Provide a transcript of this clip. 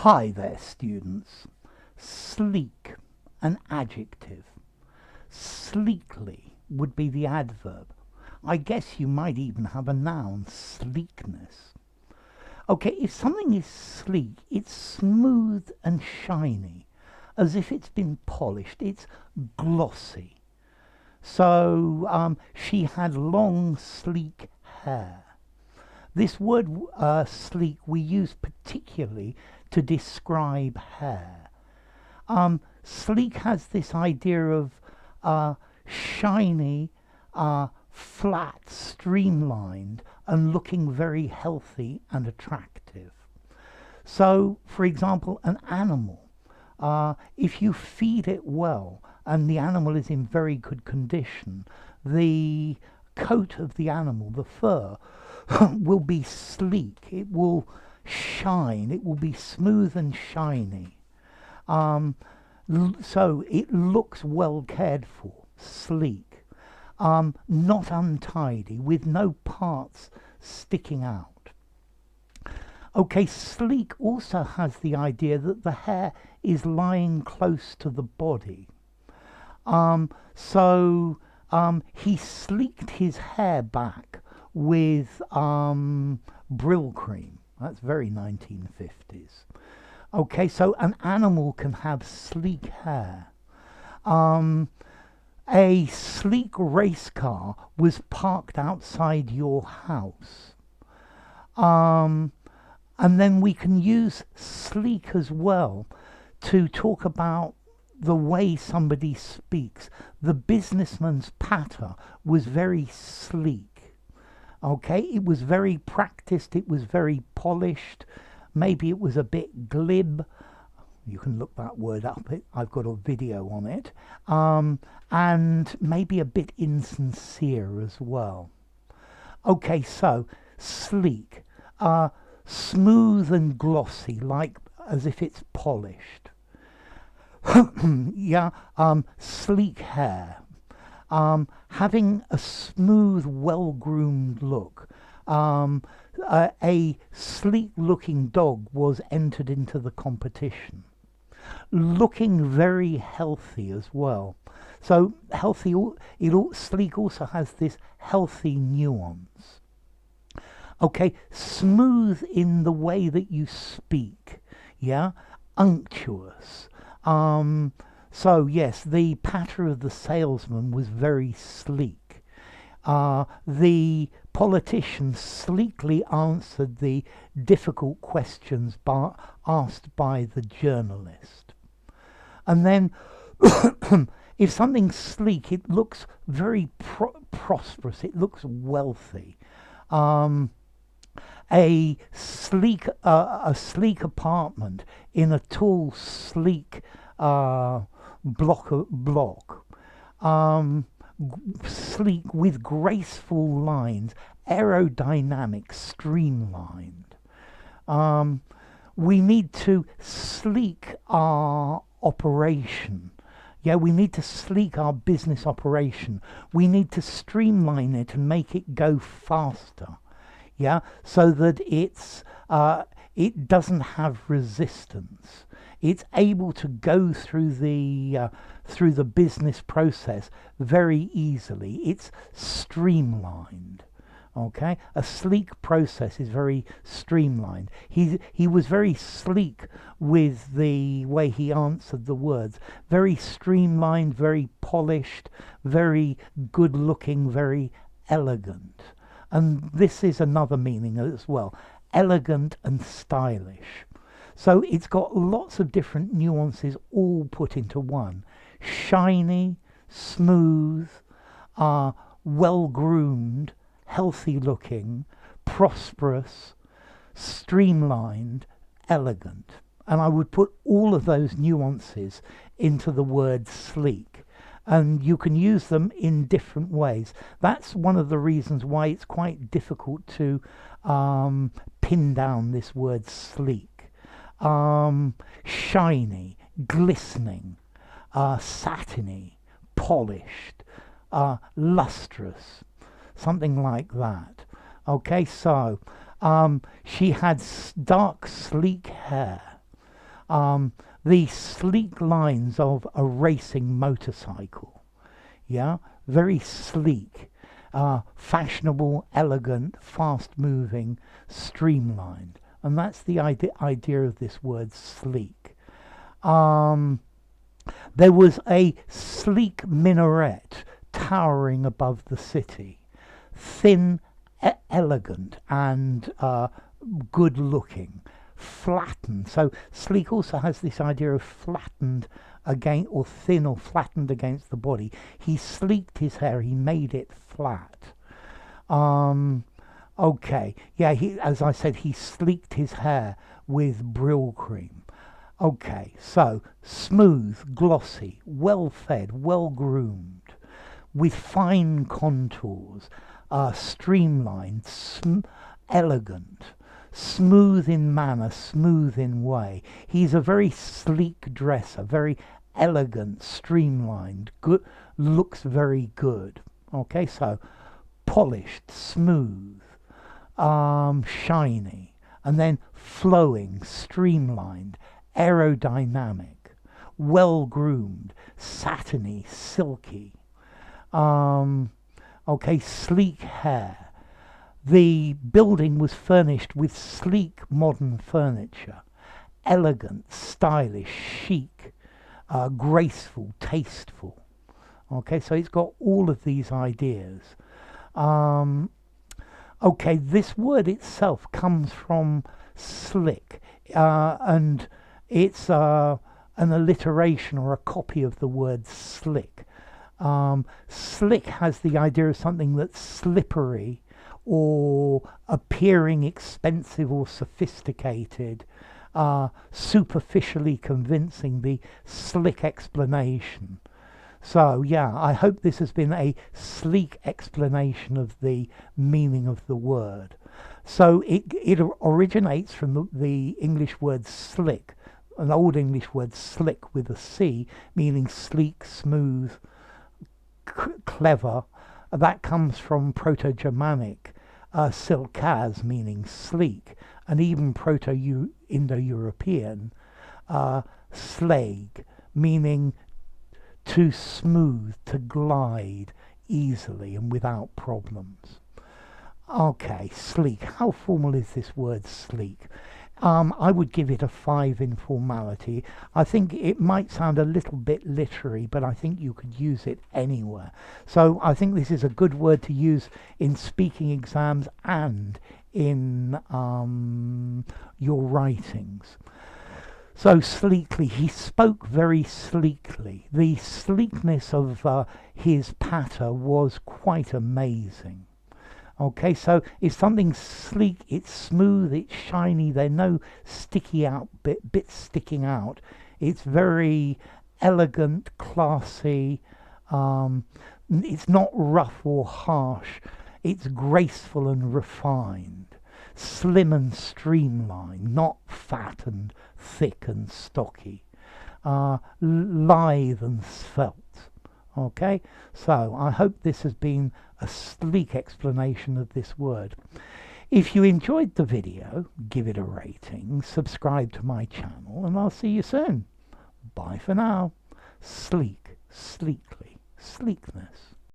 Hi there, students. Sleek, an adjective. Sleekly would be the adverb. I guess you might even have a noun, sleekness. Okay, if something is sleek, it's smooth and shiny, as if it's been polished. It's glossy. So she had long, sleek hair. This word sleek we use particularly to describe hair. Sleek has this idea of shiny, flat, streamlined, and looking very healthy and attractive. So, for example, an animal, if you feed it well and the animal is in very good condition, the coat of the animal, the fur, will be sleek. It will shine. It will be smooth and shiny. So it looks well cared for, sleek, not untidy, with no parts sticking out. Okay, sleek also has the idea that the hair is lying close to the body. So he sleeked his hair back with Brill cream. That's very 1950s. Okay, so an animal can have sleek hair. A sleek race car was parked outside your house. And then we can use sleek as well to talk about the way somebody speaks. The businessman's patter was very sleek. Okay, it was very practiced, it was very polished, maybe it was a bit glib. You can look that word up, I've got a video on it. And maybe a bit insincere as well. Okay, so sleek, smooth and glossy, like as if it's polished. Yeah, sleek hair. Having a smooth, well-groomed look. A sleek-looking dog was entered into the competition. Looking very healthy as well. So healthy, sleek also has this healthy nuance. Okay, smooth in the way that you speak. Yeah, unctuous. So yes, the patter of the salesman was very sleek. The politician sleekly answered the difficult questions asked by the journalist. And then if something's sleek, it looks very prosperous, it looks wealthy. A sleek apartment in a tall, sleek block, sleek with graceful lines, aerodynamic, streamlined. We need to sleek our operation. Yeah, we need to sleek our business operation. We need to streamline it and make it go faster. Yeah, so that it doesn't have resistance. It's able to go through the business process very easily. It's streamlined. Okay, a sleek process is very streamlined. He was very sleek with the way he answered the words. Very streamlined, very polished, very good looking, very elegant. And this is another meaning as well, elegant and stylish. So it's got lots of different nuances all put into one. Shiny, smooth, well-groomed, healthy looking, prosperous, streamlined, elegant. And I would put all of those nuances into the word sleek. And you can use them in different ways. That's one of the reasons why it's quite difficult to pin down this word sleek. Shiny, glistening, satiny, polished, lustrous, something like that. Okay, so she had dark, sleek hair. The sleek lines of a racing motorcycle. Yeah, very sleek, fashionable, elegant, fast-moving, streamlined, and that's the idea of this word sleek. There was a sleek minaret towering above the city, thin, elegant, and good looking, flattened. So sleek also has this idea of flattened against, or thin or flattened against the body. He sleeked his hair, he made it flat. Okay, yeah, as I said, he sleeked his hair with Brill cream. Okay, so smooth, glossy, well fed, well groomed, with fine contours, streamlined, elegant, smooth in manner, smooth in way. He's a very sleek dresser, very elegant, streamlined, good, looks very good. Okay, so polished, smooth, shiny, and then flowing, streamlined, aerodynamic, well groomed, satiny, silky. Okay, sleek hair. The building was furnished with sleek modern furniture, elegant, stylish, chic, graceful, tasteful. Okay, so it's got all of these ideas. Okay, this word itself comes from slick, and it's an alliteration or a copy of the word slick. Slick has the idea of something that's slippery or appearing expensive or sophisticated, superficially convincing, the slick explanation. So yeah, I hope this has been a sleek explanation of the meaning of the word. So it originates from the English word slick, an Old English word slick with a C, meaning sleek, smooth, clever. That comes from Proto-Germanic silkaz, meaning sleek, and even Proto-Indo-European slag, meaning to smooth, to glide easily and without problems. Okay, sleek. How formal is this word sleek? I would give it a 5 in formality. I think it might sound a little bit literary, but I think you could use it anywhere. So I think this is a good word to use in speaking exams and in your writings. So sleekly, he spoke very sleekly. The sleekness of his patter was quite amazing. Okay, so if something's sleek, it's smooth, it's shiny, there are no sticky out bits sticking out. It's very elegant, classy. It's not rough or harsh. It's graceful and refined, slim and streamlined, not fat and thick and stocky, lithe and svelte. Okay, so I hope this has been a sleek explanation of this word. If you enjoyed the video, give it a rating, subscribe to my channel, and I'll see you soon. Bye for now. Sleek, sleekly, sleekness.